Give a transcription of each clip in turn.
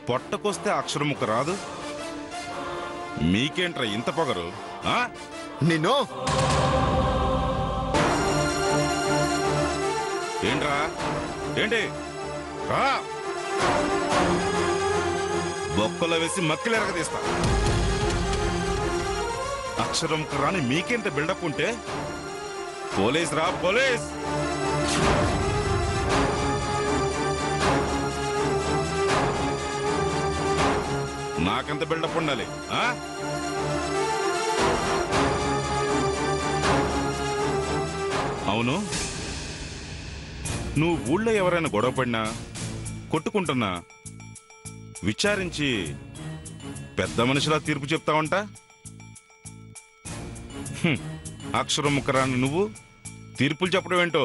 పొట్టకొస్తే అక్షరం ముక్క రాదు. మీకేంట్రా ఇంత పొగరు? నిన్ను ఏంట్రా? ఏంటి? బొక్కలో వేసి మక్కిలు ఎరగదీస్తా. అక్షరం రాని మీకేంత బిల్డప్ ఉంటే పోలీస్ రా, పోలీస్! నాకెంత బిల్డప్ ఉండాలి? అవును, నువ్వు ఊళ్ళో ఎవరైనా గొడవ పడినా, కొట్టుకుంటున్నా విచారించి పెద్ద మనిషిలా తీర్పు చెప్తావంట. అక్షరం ముక్కరాని నువ్వు తీర్పులు చెప్పడం ఏంటో?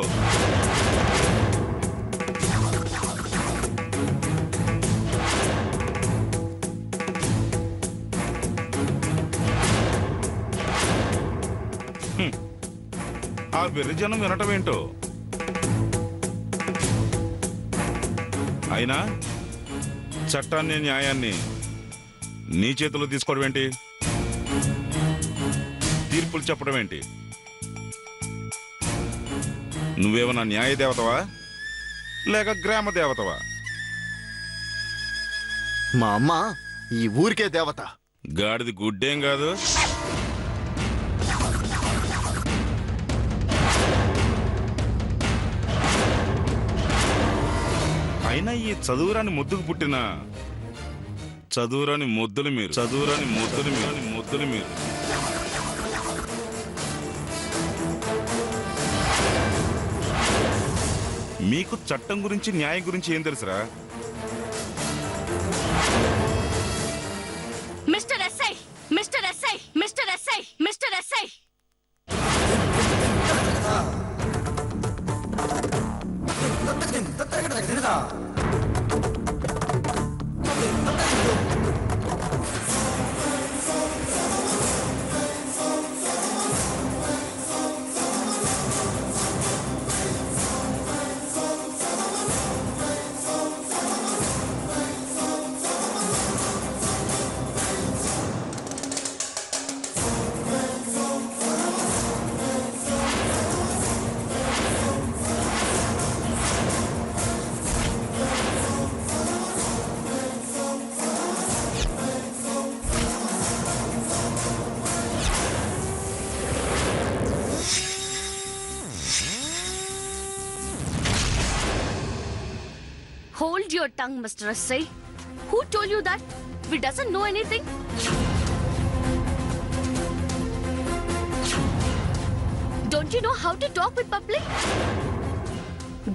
ఆ వెర్రిజనం వినటం ఏంటో? అయినా చట్టాన్ని, న్యాయాన్ని నీ చేతిలో తీసుకోవడం ఏంటి? తీర్పులు చెప్పడం ఏంటి? నువ్వేమన్నా న్యాయ దేవతవా లేక గ్రామ దేవతవా? మా అమ్మ ఈ ఊరికే దేవత. గాడిది గుడ్డేం కాదు. అయినా ఈ చదువురాని ముద్దుకు పుట్టిన చదువురాని ముద్దులు మీరు, చదువురాని ముద్దులు మీరు, ముద్దులు మీరు. మీకు చట్టం గురించి, న్యాయం గురించి ఏం తెలుసురా? Mister SI, mister SI, mister SI, mister SI. Hold your tongue, Mr. S.I. Who told you that? We doesn't know anything. Don't you know how to talk with public?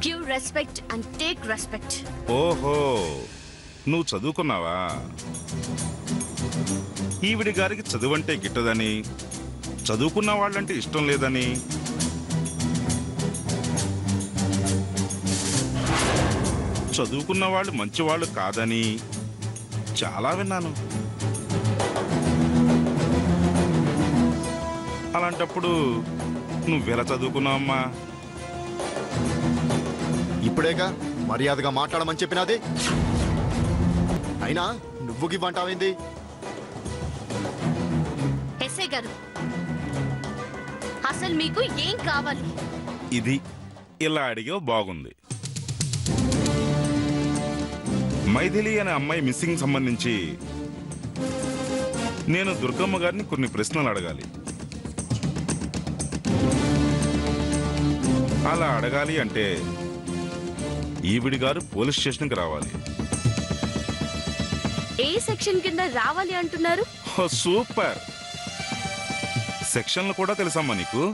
Give respect and take respect. ఓహో, నువ్వు చదువుకున్నావా? ఈవిడి గారికి చదువంటే గిట్టదని, చదువుకున్న వాళ్ళంటే ఇష్టం లేదని, చదువుకున్న వాళ్ళు మంచివాళ్ళు కాదని చాలా విన్నాను. అలాంటప్పుడు నువ్వెలా చదువుకున్నావమ్మా? ఇప్పుడేగా మర్యాదగా మాట్లాడమని చెప్పినది. అయినా నువ్వు గివ్వంటావేంది? ఎస్ఐ గారు, అసలు మీకు ఏం కావాలి? ఇది ఇలా అడిగే బాగుంది. మైథిలి అనే అమ్మాయి మిస్సింగ్ సంబంధించి నేను దుర్గమ్మ గారిని కొన్ని ప్రశ్నలు అడగాలి. అలా అడగాలి అంటే ఈవిడి గారు పోలీస్ స్టేషన్కి రావాలి. ఏ సెక్షన్ కింద రావాలి అంటున్నారు? సూపర్! సెక్షన్లు కూడా తెలుసమ్మా నీకు?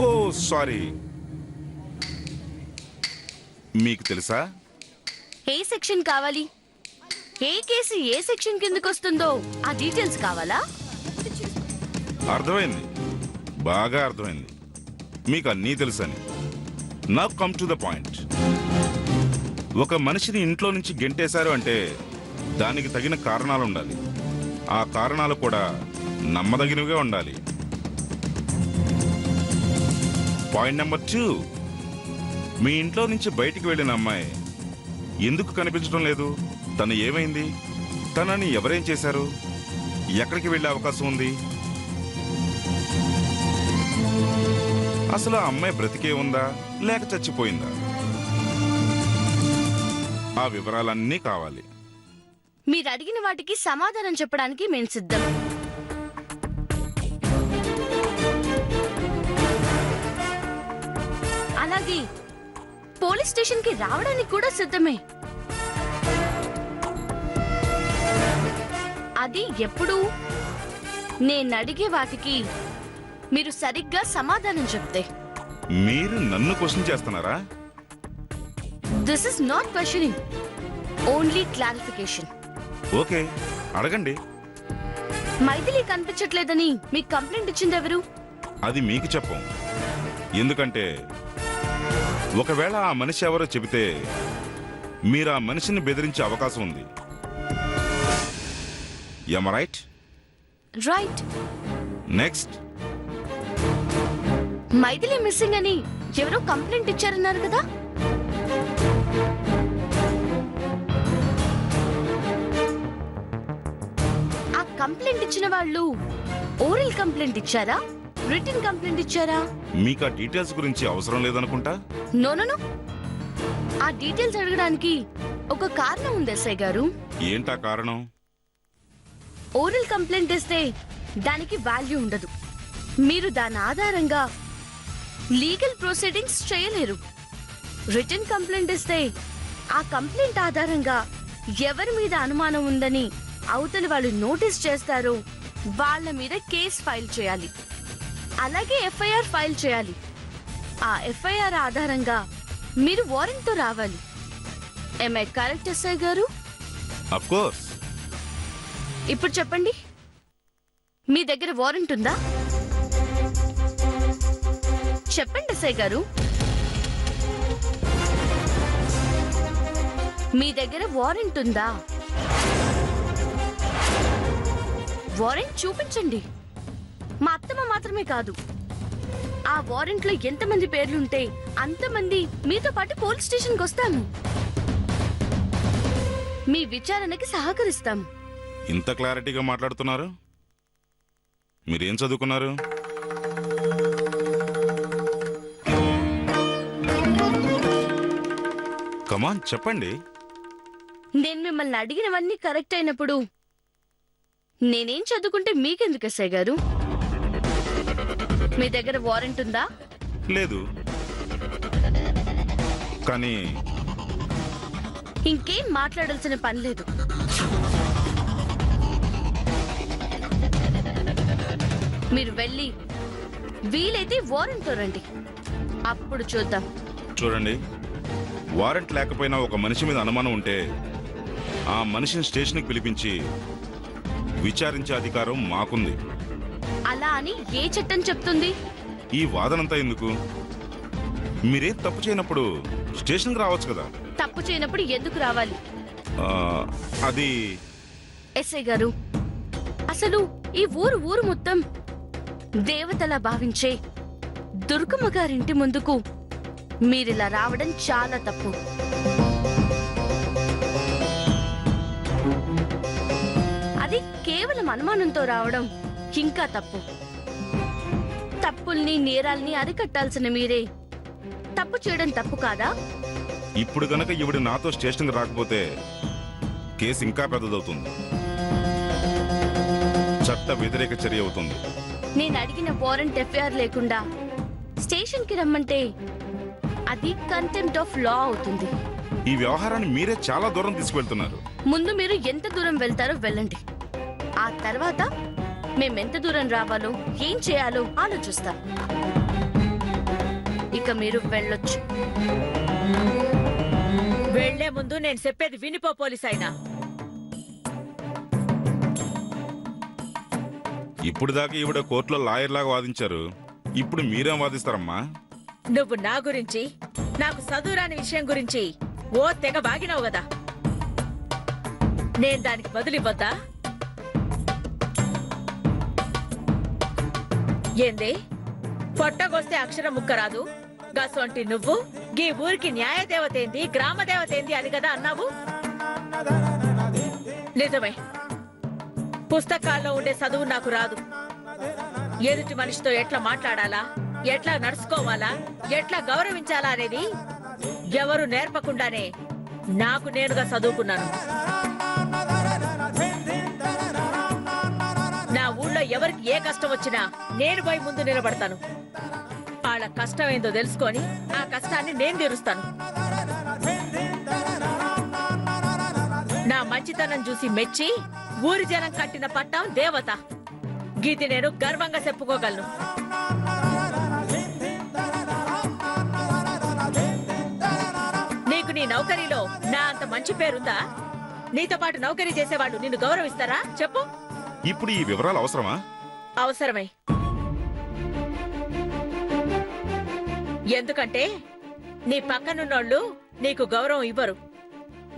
ఓ సారీ, మీకు తెలుసా? ఏ సెక్షన్ కావాలి? ఏ కేసు ఏ సెక్షన్ కిందకి వస్తుందో ఆ డీటెయిల్స్ కావాలా? అర్థమైంది, బాగా అర్థమైంది. మీకు అన్నీ తెలుసని. Now come to the point. ఒక మనిషిని ఇంట్లో నుంచి గెంటేశారు అంటే దానికి తగిన కారణాలు ఉండాలి. ఆ కారణాలు కూడా నమ్మదగినవిగా ఉండాలి. పాయింట్ నెంబర్ 2, మీ ఇంట్లో నుంచి బయటికి వెళ్ళిన అమ్మాయి ఎందుకు కనిపించడం లేదు? తను ఏమైంది? తనని ఎవరేం చేశారు? ఎక్కడికి వెళ్ళే అవకాశం ఉంది? అసలు ఆ అమ్మాయి బ్రతికే ఉందా లేక చచ్చిపోయిందా? ఆ వివరాలన్నీ కావాలి. మీరు అడిగిన వాటికి సమాధానం చెప్పడానికి మేము సిద్ధం. అలాగే పోలీస్ స్టేషన్ కి రావడానికి కూడా సిద్ధమే. అది ఎప్పుడు? నేను అడిగే వాటికి మీరు సరిగ్గా సమాధానం చెప్తే. మీరు నన్ను క్వశ్చన్ చేస్తున్నారా? This is not questioning, only clarification. Okay, అడగండి. మైథిలి కనిపించట్లేదని మీకు కంప్లైంట్ ఇచ్చింది ఎవరు? అది మీకు చెప్పం. ఎందుకంటే ఒకవేళ ఆ మనిషి ఎవరో చెబితే మీరు ఆ మనిషిని బెదిరించే అవకాశం ఉంది. Am I right? Right. Next. Maithili missing అని ఎవరో కంప్లైంట్ ఇచ్చారన్నారు కదా? ఆ కంప్లైంట్ ఇచ్చిన వాళ్ళు ఓరల్ కంప్లైంట్ ఇచ్చారా, రిటన్ కంప్లైంట్ ఇచ్చారా? మీకు ఆ డీటెయిల్స్ గురించి అవసరం లేదనుకుంటా. నో నో నో, ఆ డీటెయిల్స్ అడగడానికి ఒక కారణం ఉంది ఎస్ఐ గారు. ఏంటా కారణం? ఓరల్ కంప్లైంట్ ఇస్తే దానికి వాల్యూ ఉండదు. మీరు దాని ఆధారంగా లీగల్ ప్రొసీడింగ్స్ చేయలేరు. రిటన్ కంప్లైంట్ ఇస్తే ఆ కంప్లైంట్ ఆధారంగా ఎవరి మీద అనుమానం ఉందని అవతలి వాళ్ళు నోటీస్ చేస్తారో వాళ్ళ మీద కేసు ఫైల్ చేయాలి. అలాగే ఎఫ్ఐఆర్ ఫైల్ చేయాలి. ఆ ఎఫ్ఐఆర్ ఆధారంగా మీరు వారెంట్ తో రావాలి. ఎంఐ కరెక్ట్ ఎస్ఐ గారు? Of course. ఇప్పుడు చెప్పండి, మీ దగ్గర వారెంట్ ఉందా? చెప్పండి ఎస్ఐ గారు, మీ దగ్గర వారెంట్ ఉందా? వారెంట్ చూపించండి. మా అత్తమ్మ మాత్రమే కాదు, ఆ వారెంట్ లో ఎంతమంది పేర్లుంటే అంతమంది మీతో పాటు పోలీస్ స్టేషన్కి వస్తాము. మీ విచారణకి సహకరిస్తాము. ఇంత క్లారిటీగా మాట్లాడుతున్నారు. మీరేం చదువుకున్నారు? కమాన్ చెప్పండి. నేను మిమ్మల్ని అడిగినవన్నీ కరెక్ట్ అయినప్పుడు నేనేం చదువుకుంటే మీకెందుకు ఎస్ఐ గారు? మీ దగ్గర వారెంట్ ఉందా? లేదు. కానీ ఇంకేం మాట్లాడాల్సిన పని లేదు. మీరు వెళ్ళి వీలైతే వారెంట్ తో రండి, అప్పుడు చూద్దాం. చూడండి, వారెంట్ లేకపోయినా ఒక మనిషి మీద అనుమానం ఉంటే ఆ మనిషిని స్టేషన్కి పిలిపించి విచారించే అధికారం మాకుంది. అలా అని ఏ చట్టం చెప్తుంది? ఈ వాదనంతా ఎందుకు? మీరేం తప్పు చేయనప్పుడు స్టేషన్కి రావచ్చు కదా. తప్పు చేయనప్పుడు ఎందుకు రావాలి? అది ఎస్ఐ గారు, అసలు ఈ ఊరు మొత్తం దేవతలా భావించే దుర్గమ్మ గారింటి ముందుకు మీరిలా రావడం చాలా తప్పు. అది కేవలం అనుమానంతో రావడం ఇంకా తప్పు. తప్పుల్ని నేరాల్ని అరికట్టాల్సిన మీరే తప్పు చేయడం తప్పు కాదా? ఇప్పుడు గనక ఈవిడ నాతో స్టేషన్కి రాకపోతే కేసు ఇంకా పెద్దదవుతుంది, చట్ట వ్యతిరేక చర్య అవుతుంది. నేను అడిగిన వారెంట్ ఎఫ్ఐఆర్ లేకుండా స్టేషన్ కి రమ్మంటే అది కంటెంప్ట్ ఆఫ్ లా అవుతుంది. ఈ వ్యవహారాన్ని మీరే చాలా దూరం తీసుకువెళ్తున్నారు. ముందు మీరు ఎంత దూరం వెళ్తారో వెళ్ళండి, ఆ తర్వాత మేమెంత దూరం రావాలో ఏం చేయాలో ఆలోచిస్తాం. ఇక మీరు వెళ్ళొచ్చు. వెళ్లే ముందు నేను చెప్పేది వినిపో పోలీస్ అయినా. ఇప్పుడు దాకా ఈవిడ కోర్టులో లాయర్ లాగా వాదించారు, ఇప్పుడు మీరేం వాదిస్తారమ్మా? నువ్వు నా గురించి, నాకు చదువురాని విషయం గురించి ఓ తెగ బాగినావు కదా, నేను దానికి బదులివ్వద్దా? ఏంది పొట్టగొస్తే అక్షరం ముక్క రాదు, గసొంటి నువ్వు ఈ ఊరికి న్యాయ దేవత ఏంది, గ్రామ దేవత ఏంది అని కదా అన్నావు. నిజమే, పుస్తకాల్లో ఉండే చదువు నాకు రాదు. ఎదుటి మనిషితో ఎట్లా మాట్లాడాలా, ఎట్లా నడుచుకోవాలా, ఎట్లా గౌరవించాలా అనేది ఎవరు నేర్పకుండానే నాకు నేనుగా చదువుకున్నాను. నా ఊళ్ళో ఎవరికి ఏ కష్టం వచ్చినా నేను పోయి ముందు నిలబడతాను. వాళ్ళ కష్టం ఏందో తెలుసుకొని ఆ కష్టాన్ని నేను తీరుస్తాను. నా మంచితనం చూసి మెచ్చి ఊరి జనం కట్టిన పట్టం దేవత. గీతి నేను గర్వంగా చెప్పుకోగలను. నీకు నీ నౌకరీలో నా అంత మంచి పేరుందా? నీతో పాటు నౌకరీ చేసేవాళ్ళు నిన్ను గౌరవిస్తారా చెప్పు? ఇప్పుడు ఈ వివరాలు అవసరమా? అవసరమే. ఎందుకంటే నీ పక్కనున్నోళ్ళు నీకు గౌరవం ఇవ్వరు.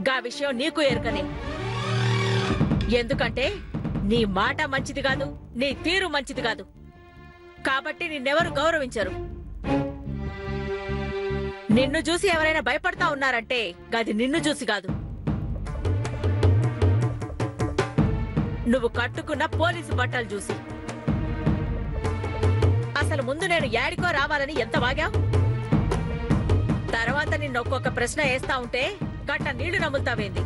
గా విషయం నీకు ఎరకనే. ఎందుకంటే నీ మాట మంచిది కాదు, నీ తీరు మంచిది కాదు. కాబట్టి నిన్నెవరు గౌరవించరు. నిన్ను చూసి ఎవరైనా భయపడతా ఉన్నారంటే గది నిన్ను చూసి కాదు, నువ్వు కట్టుకున్న పోలీసు బట్టలు చూసి. అసలు ముందు నేను యాడికో రావాలని ఎంత వాగావు? తర్వాత నిన్ను ఒక్కొక్క ప్రశ్న వేస్తా ఉంటే గట్ట నీళ్లు నమ్ముతావేంది?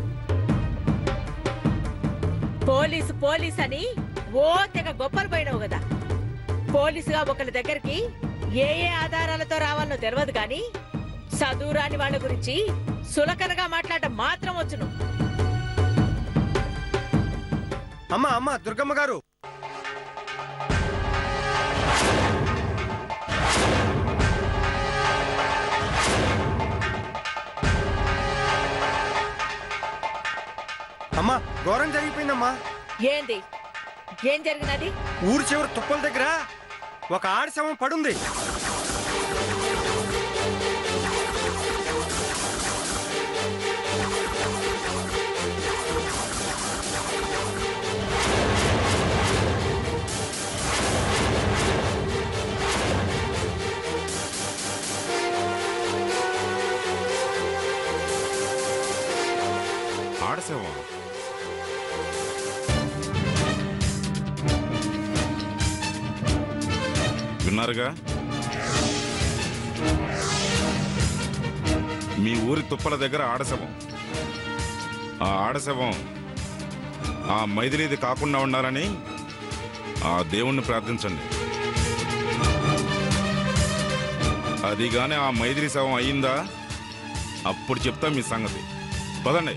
పోలీసు పోలీస్ అని ఓ తెగ గొప్పలు పోయినావు కదా. పోలీసుగా ఒకరి దగ్గరికి ఏ ఏ ఆధారాలతో రావాలనో తెలియదు గాని చదువురాని వాళ్ళ గురించి సులకనగా మాట్లాడటం మాత్రం వచ్చును. అమ్మా దుర్గమ్మ గారు, అమ్మా ఘోరం జరిగిపోయిందమ్మా. ఏంది? ఏం జరిగినది? ఊరు చివరి తుప్పల దగ్గర ఒక ఆడి శవం పడుంది. ఆడసేవా? విన్నారుగా, మీ ఊరి తుప్పల దగ్గర ఆడశవం. ఆ ఆడశవం ఆ మైథిలిది కాకుండా ఉండాలని ఆ దేవుణ్ణి ప్రార్థించండి. అది గాని ఆ మైథిలి శవం అయ్యిందా అప్పుడు చెప్తా మీ సంగతి. పదండి.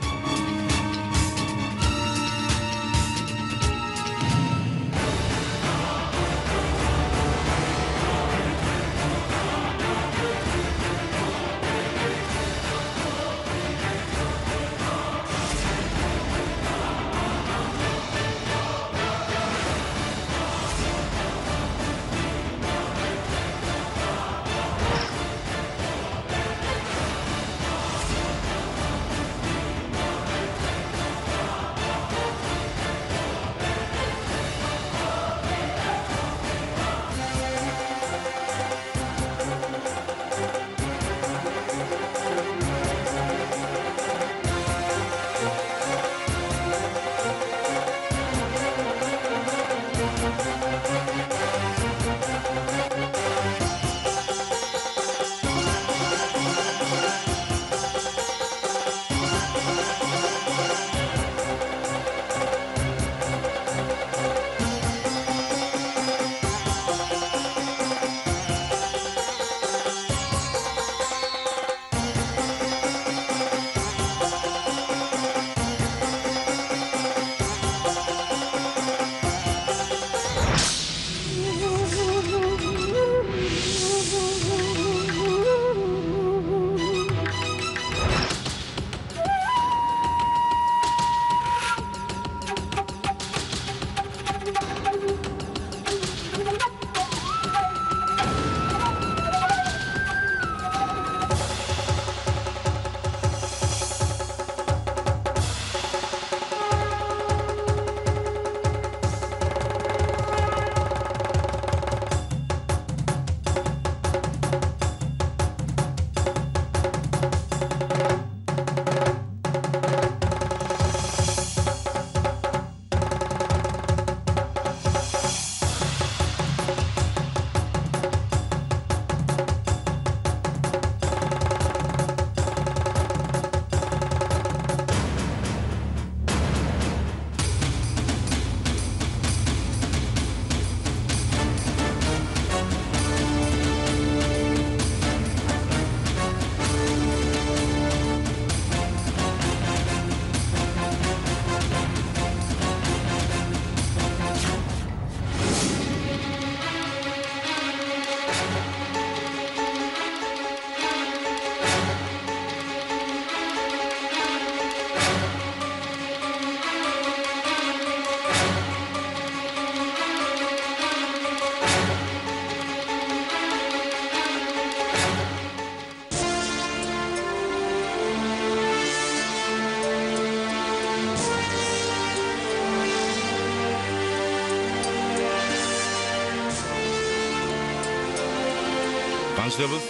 కానిస్టేబుల్స్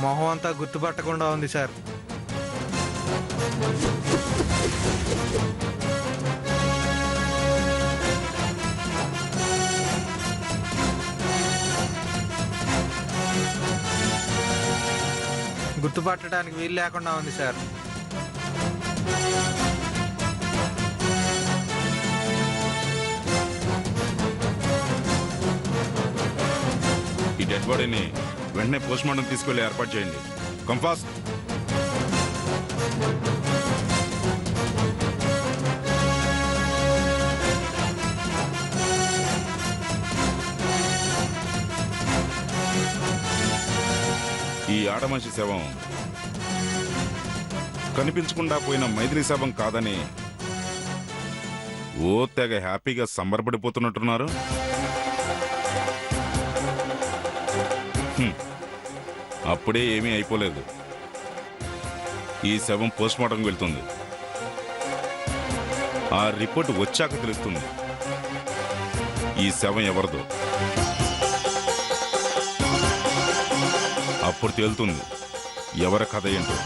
మొహం అంతా గుర్తుపట్టకుండా ఉంది సార్. గుర్తుపట్టడానికి వీలు లేకుండా ఉంది సార్. ఈ డెడ్ బాడీని వెంటనే పోస్ట్ మార్టం తీసుకెళ్లి ఏర్పాటు చేయండి. కంఫాస్ట్. ఈ ఆడమనిషి శవం కనిపించకుండా పోయిన మైథిలి శవం కాదని ఓ తెగ హ్యాపీగా సంబరపడిపోతున్నట్టున్నారు. అప్పుడే ఏమీ అయిపోలేదు. ఈ శవం పోస్ట్ మార్టం వెళ్తుంది. ఆ రిపోర్ట్ వచ్చాక తెలుస్తుంది ఈ శవం ఎవరిదో. అప్పుడు తేలుతుంది ఎవరి కథ ఏంటో.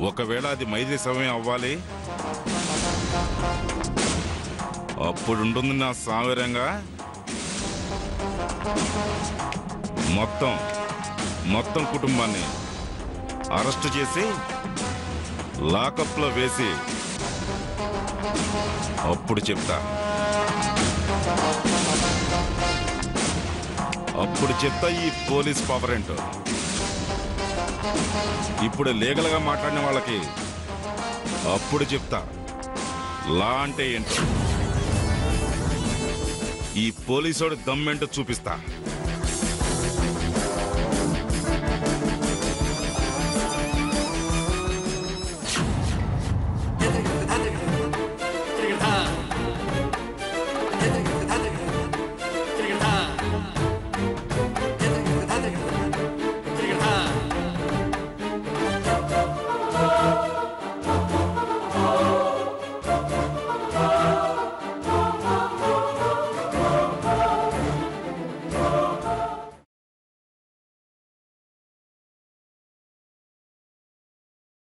ఒకవేళ అది మైథిలి శవమే అవ్వాలి, అప్పుడుంటుంది నా సామరంగా మొత్తం కుటుంబాన్ని అరెస్టు చేసి లాకప్లో వేసి అప్పుడు చెప్తా ఈ పోలీస్ పవర్ ఏంటో. ఇప్పుడు లీగల్గా మాట్లాడిన వాళ్ళకి అప్పుడు చెప్తా లా అంటే ఏంటో. ఈ పోలీసోడి దమ్మేంటో చూపిస్తా.